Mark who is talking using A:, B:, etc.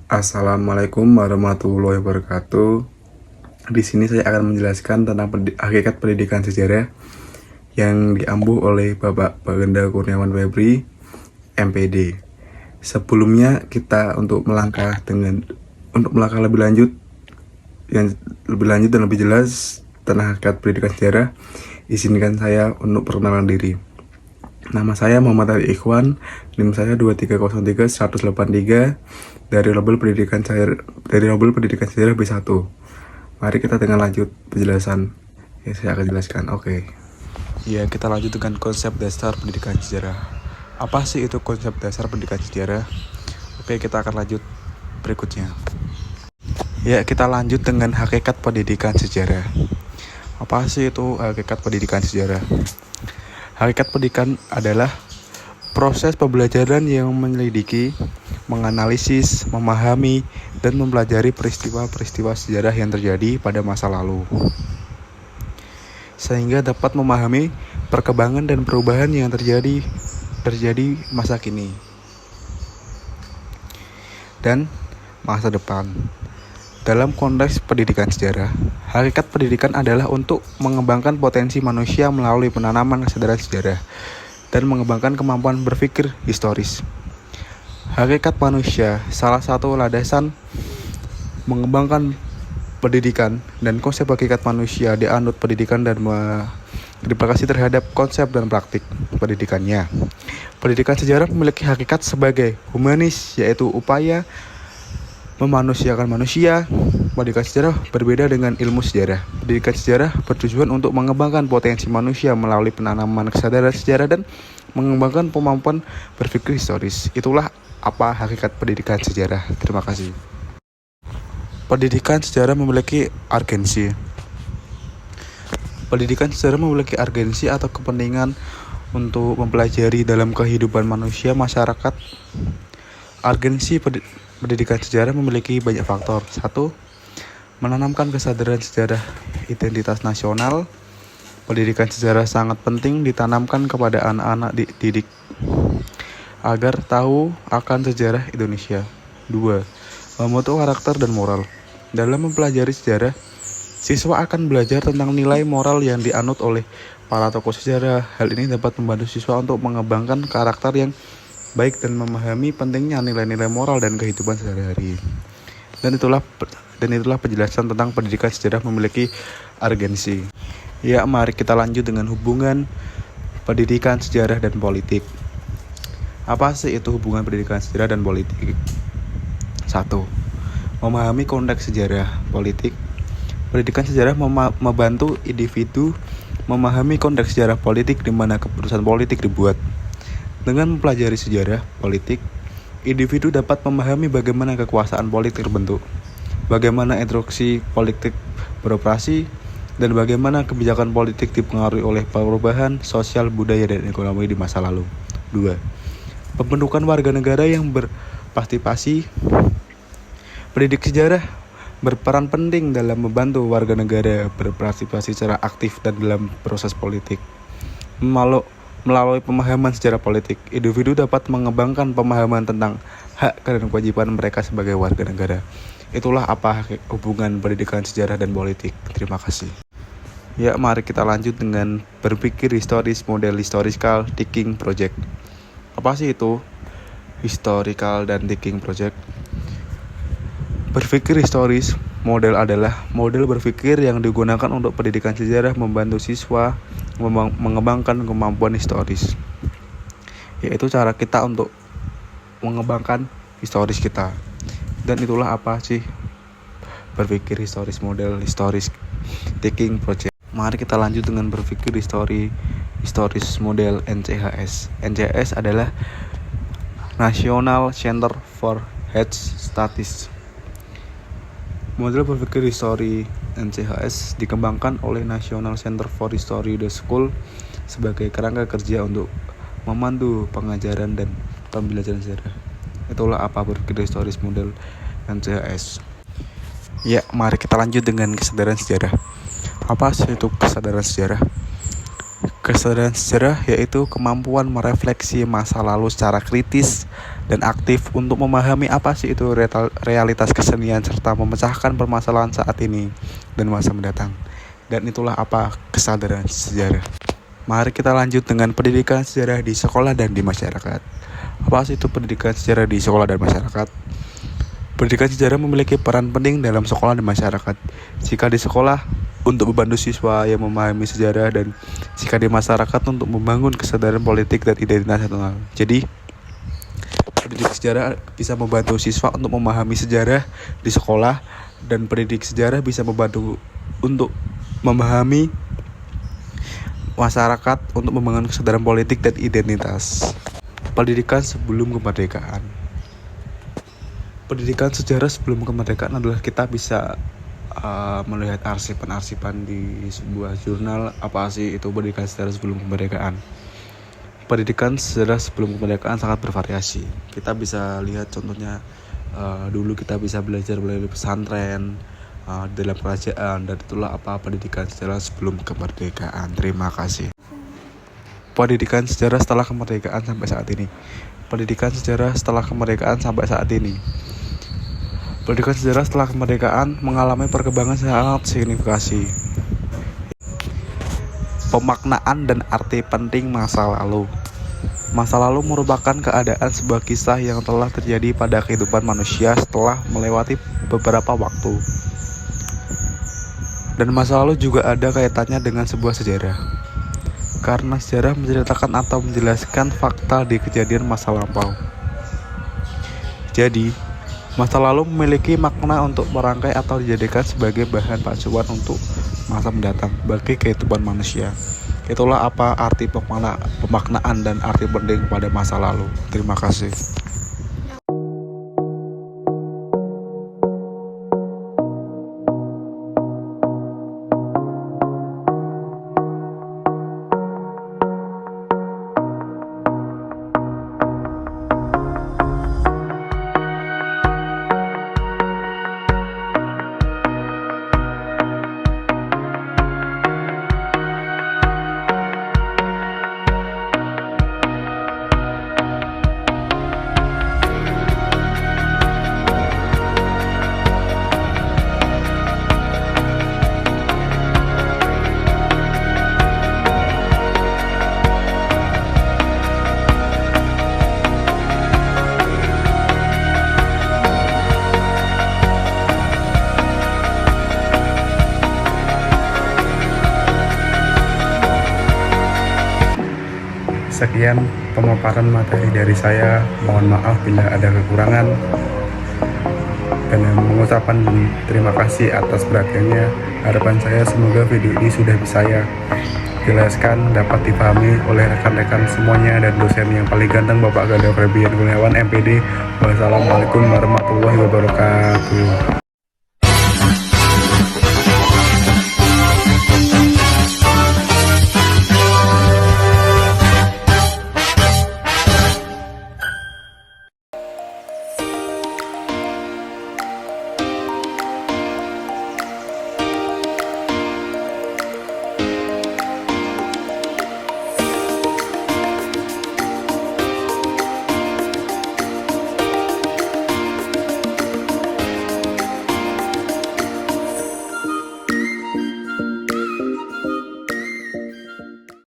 A: Assalamualaikum warahmatullahi wabarakatuh. Di sini saya akan menjelaskan tentang hakikat pendidikan sejarah yang diambu oleh Bapak Bagenda Kurniawan Febri, MPD. Sebelumnya kita untuk melangkah lebih lanjut dan lebih jelas tentang hakikat pendidikan sejarah, izinkan saya untuk perkenalan diri. Nama saya Muhammad Ali Ikhwan, NIM saya 2303183 dari Nobel Pendidikan Sejarah B1. Mari kita dengan lanjut penjelasan. Ya, saya akan jelaskan. Oke. Ya, kita lanjut dengan konsep dasar pendidikan sejarah. Apa sih itu konsep dasar pendidikan sejarah? Oke, kita akan lanjut berikutnya. Ya, kita lanjut dengan hakikat pendidikan sejarah. Apa sih itu hakikat pendidikan sejarah? Hakikat pendidikan adalah proses pembelajaran yang menyelidiki, menganalisis, memahami, dan mempelajari peristiwa-peristiwa sejarah yang terjadi pada masa lalu, sehingga dapat memahami perkembangan dan perubahan yang terjadi masa kini dan masa depan. Dalam konteks pendidikan sejarah, hakikat pendidikan adalah untuk mengembangkan potensi manusia melalui penanaman kesadaran sejarah dan mengembangkan kemampuan berpikir historis. Hakikat manusia, salah satu landasan mengembangkan pendidikan, dan konsep hakikat manusia dianut pendidikan dan beraplikasi terhadap konsep dan praktik pendidikannya. Pendidikan sejarah memiliki hakikat sebagai humanis, yaitu upaya memanusiakan manusia. Pendidikan sejarah berbeda dengan ilmu sejarah. Pendidikan sejarah bertujuan untuk mengembangkan potensi manusia melalui penanaman kesadaran sejarah dan mengembangkan kemampuan berpikir historis. Itulah apa hakikat pendidikan sejarah. Terima kasih. Pendidikan sejarah memiliki urgensi. Pendidikan sejarah memiliki urgensi atau kepentingan untuk mempelajari dalam kehidupan manusia masyarakat. Urgensi pendidikan sejarah memiliki banyak faktor. 1. Menanamkan kesadaran sejarah identitas nasional. Pendidikan sejarah sangat penting ditanamkan kepada anak-anak didik agar tahu akan sejarah Indonesia. 2. Membentuk karakter dan moral. Dalam mempelajari sejarah, siswa akan belajar tentang nilai moral yang dianut oleh para tokoh sejarah. Hal ini dapat membantu siswa untuk mengembangkan karakter yang baik dan memahami pentingnya nilai-nilai moral dan kehidupan sehari-hari. Dan itulah penjelasan tentang pendidikan sejarah memiliki urgensi. Ya, mari kita lanjut dengan hubungan pendidikan sejarah dan politik. Apa sih itu hubungan pendidikan sejarah dan politik? 1. Memahami konteks sejarah politik. Pendidikan sejarah membantu individu memahami konteks sejarah politik di mana keputusan politik dibuat. Dengan mempelajari sejarah politik, individu dapat memahami bagaimana kekuasaan politik terbentuk, bagaimana instruksi politik beroperasi, dan bagaimana kebijakan politik dipengaruhi oleh perubahan sosial, budaya, dan ekonomi di masa lalu. 2. Pembentukan warga negara yang berpartisipasi. Pendidik sejarah berperan penting dalam membantu warga negara berpartisipasi secara aktif dan dalam proses politik. Melalui pemahaman sejarah politik, individu dapat mengembangkan pemahaman tentang hak dan kewajiban mereka sebagai warga negara. Itulah apa hubungan pendidikan sejarah dan politik. Terima kasih. Ya, mari kita lanjut dengan berpikir historis model historical thinking project. Apa sih itu historical dan thinking project? Berpikir historis model adalah model berpikir yang digunakan untuk pendidikan sejarah membantu siswa mengembangkan kemampuan historis, yaitu cara kita untuk mengembangkan historis kita. Dan itulah apa sih berpikir historis model historis thinking project. Mari kita lanjut dengan berpikir historis model NCHS. NCHS adalah National Center for Health Statistics. Model berpikir histori NCHS dikembangkan oleh National Center for History the School sebagai kerangka kerja untuk memandu pengajaran dan pembelajaran sejarah. Itulah apa berpikir historis model NCHS. Ya, mari kita lanjut dengan kesadaran sejarah. Apa sih itu kesadaran sejarah? Kesadaran sejarah yaitu kemampuan merefleksi masa lalu secara kritis dan aktif untuk memahami apa sih itu realitas kesenian serta memecahkan permasalahan saat ini dan masa mendatang. Dan itulah apa kesadaran sejarah. Mari kita lanjut dengan pendidikan sejarah di sekolah dan di masyarakat. Apa sih itu pendidikan sejarah di sekolah dan masyarakat? Pendidikan sejarah memiliki peran penting dalam sekolah dan masyarakat. Jika di sekolah untuk membantu siswa yang memahami sejarah, dan jika di masyarakat untuk membangun kesadaran politik dan identitas nasional. Jadi pendidik sejarah bisa membantu siswa untuk memahami sejarah di sekolah, dan pendidik sejarah bisa membantu untuk memahami masyarakat untuk membangun kesadaran politik dan identitas. Pendidikan sebelum kemerdekaan. Pendidikan sejarah sebelum kemerdekaan adalah kita bisa melihat arsipan-arsipan di sebuah jurnal. Apa sih itu pendidikan sejarah sebelum kemerdekaan? Pendidikan sejarah sebelum kemerdekaan sangat bervariasi. Kita bisa lihat contohnya dulu kita bisa belajar melalui pesantren dalam kerajaan, dan itulah apa pendidikan sejarah sebelum kemerdekaan. Terima kasih. Pendidikan sejarah setelah kemerdekaan sampai saat ini. Pendidikan sejarah setelah kemerdekaan sampai saat ini. Pendidikan sejarah setelah kemerdekaan mengalami perkembangan sangat signifikan. Pemaknaan dan arti penting masa lalu. Masa lalu merupakan keadaan sebuah kisah yang telah terjadi pada kehidupan manusia setelah melewati beberapa waktu. Dan masa lalu juga ada kaitannya dengan sebuah sejarah, karena sejarah menceritakan atau menjelaskan fakta di kejadian masa lampau. Jadi, masa lalu memiliki makna untuk merangkai atau dijadikan sebagai bahan pacuan untuk masa mendatang bagi kehidupan manusia. Itulah apa arti pemaknaan dan arti penting pada masa lalu. Terima kasih. Sekian pemaparan materi dari saya. Mohon maaf bila ada kekurangan, dan mengucapkan terima kasih atas perhatiannya. Harapan saya semoga video ini sudah bisa saya jelaskan dapat dipahami oleh rekan-rekan semuanya dan dosen yang paling ganteng Bapak Ganda Febian Gunawan MPD. Wassalamualaikum warahmatullahi wabarakatuh.